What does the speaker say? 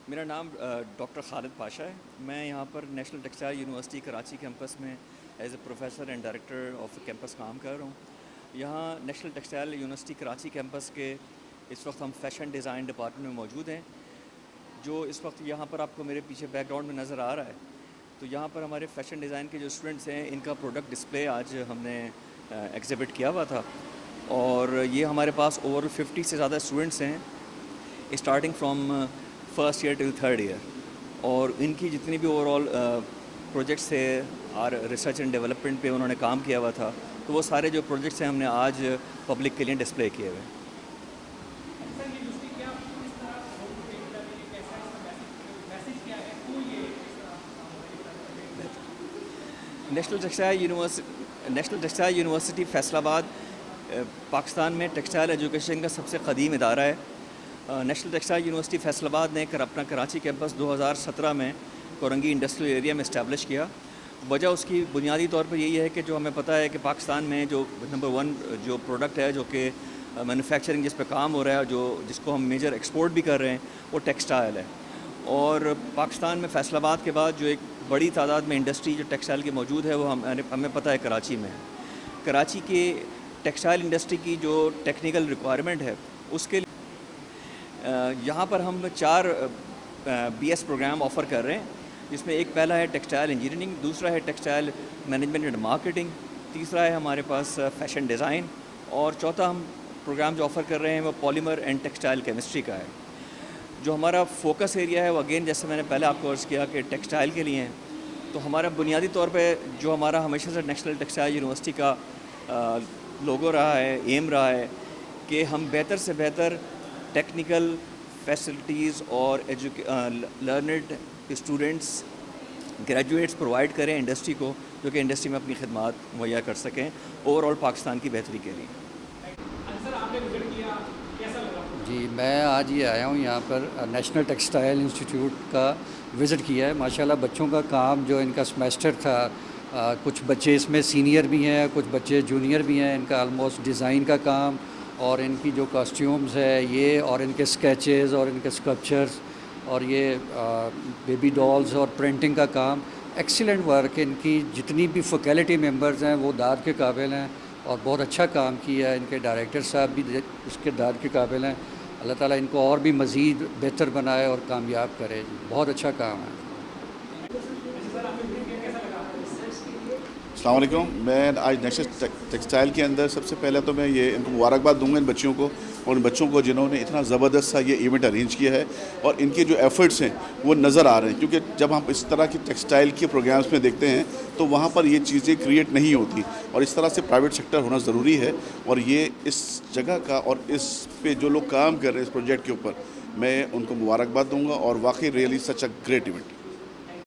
मेरा नाम डॉक्टर खालिद पाशा है। मैं यहाँ पर national textile university Karachi campus में as a professor and director of campus काम कर रहा हूँ। यहाँ national textile university Karachi campus के इस वक्त हम फ़ैशन डिज़ाइन डिपार्टमेंट में मौजूद हैं। जो इस वक्त यहाँ पर आपको मेरे पीछे बैकग्राउंड में नज़र आ रहा है, तो यहाँ पर हमारे फ़ैशन डिज़ाइन के जो स्टूडेंट्स हैं, इनका प्रोडक्ट डिस्प्ले आज हमने एग्ज़िबिट किया हुआ था। और ये हमारे पास ओवर 50 से ज़्यादा स्टूडेंट्स हैं, starting from first year till third year. और इनकी जितनी भी ओवरऑल प्रोजेक्ट्स थे और रिसर्च एंड डेवलपमेंट पे उन्होंने काम किया हुआ था, तो वो सारे जो प्रोजेक्ट्स हैं हमने आज पब्लिक के लिए डिस्प्ले किए हुए हैं। National textile university Faisalabad Pakistan में टेक्सटाइल एजुकेशन का सबसे क़दीम इदारा है। नेशनल टेक्सटाइल यूनिवर्सिटी फैसलाबाद ने अपना कराची कैंपस 2017 में कोरंगी इंडस्ट्रियल एरिया में इस्टेब्लिश किया। वजह उसकी बुनियादी तौर पर यही है कि जो हमें पता है कि पाकिस्तान में जो नंबर 1 जो प्रोडक्ट है, जो कि मैन्युफैक्चरिंग जिस पर काम हो रहा है, जिसको हम मेजर एक्सपोर्ट भी कर रहे हैं, वो टेक्सटाइल है। और पाकिस्तान में फैसलाबाद के बाद जो एक बड़ी तादाद में इंडस्ट्री जो टेक्सटाइल की मौजूद है, वो हमें पता है कराची में है। कराची के टेक्सटाइल इंडस्ट्री की जो टेक्निकल रिक्वायरमेंट है, उसके यहाँ पर हम 4 BS प्रोग्राम ऑफ़र कर रहे हैं, जिसमें एक पहला है टेक्सटाइल इंजीनियरिंग, दूसरा है टेक्सटाइल मैनेजमेंट एंड मार्केटिंग, तीसरा है हमारे पास फ़ैशन डिज़ाइन, और चौथा हम प्रोग्राम जो ऑफ़र कर रहे हैं वो पॉलीमर एंड टेक्सटाइल केमिस्ट्री का है। जो हमारा फोकस एरिया है वो अगेन जैसे मैंने पहले आपको अर्ज़ किया कि टेक्सटाइल के लिए हैं। तो हमारा बुनियादी तौर पे जो हमारा हमेशा से नेशनल टेक्सटाइल यूनिवर्सिटी का लोगो रहा है, एम रहा है कि हम बेहतर से बेहतर टेक्निकल फैसिलिटीज़ और लर्नड स्टूडेंट्स, ग्रेजुएट्स प्रोवाइड करें इंडस्ट्री को, जो कि इंडस्ट्री में अपनी खिदमात मुहैया कर सकें ओवरऑल पाकिस्तान की बेहतरी के लिए। जी, मैं आज ये आया हूँ यहाँ पर नेशनल टेक्सटाइल इंस्टीट्यूट का विज़िट किया है। माशाल्लाह बच्चों का काम जो इनका सेमेस्टर था, कुछ बच्चे इसमें सीनियर भी हैं, कुछ बच्चे जूनियर भी हैं। इनका ऑलमोस्ट डिज़ाइन का काम और इनकी जो कॉस्ट्यूम्स है ये, और इनके स्केचेस और इनके स्कल्पचर्स और ये बेबी डॉल्स और प्रिंटिंग का काम, एक्सीलेंट वर्क। इनकी जितनी भी फैकल्टी मेंबर्स हैं वो दाद के काबिल हैं और बहुत अच्छा काम किया है। इनके डायरेक्टर साहब भी उसके दाद के काबिल हैं। अल्लाह ताला इनको और भी मज़ीद बेहतर बनाए और कामयाब करे। बहुत अच्छा काम है। अस्सलाम वालेकुम। मैं आज नेशनल टेक्सटाइल के अंदर सबसे पहले तो मैं ये इनको मुबारकबाद दूंगा, इन बच्चों को और उन बच्चों को जिन्होंने इतना ज़बरदस्त सा ये इवेंट अरेंज किया है। और इनके जो एफ़र्ट्स हैं वो नज़र आ रहे हैं, क्योंकि जब हम इस तरह की टेक्सटाइल के प्रोग्राम्स में देखते हैं तो वहाँ पर ये चीज़ें क्रिएट नहीं होती, और इस तरह से प्राइवेट सेक्टर होना ज़रूरी है। और ये इस जगह का और इस पे जो लोग काम कर रहे हैं इस प्रोजेक्ट के ऊपर, मैं उनको मुबारकबाद दूँगा और वाकई really such a great event.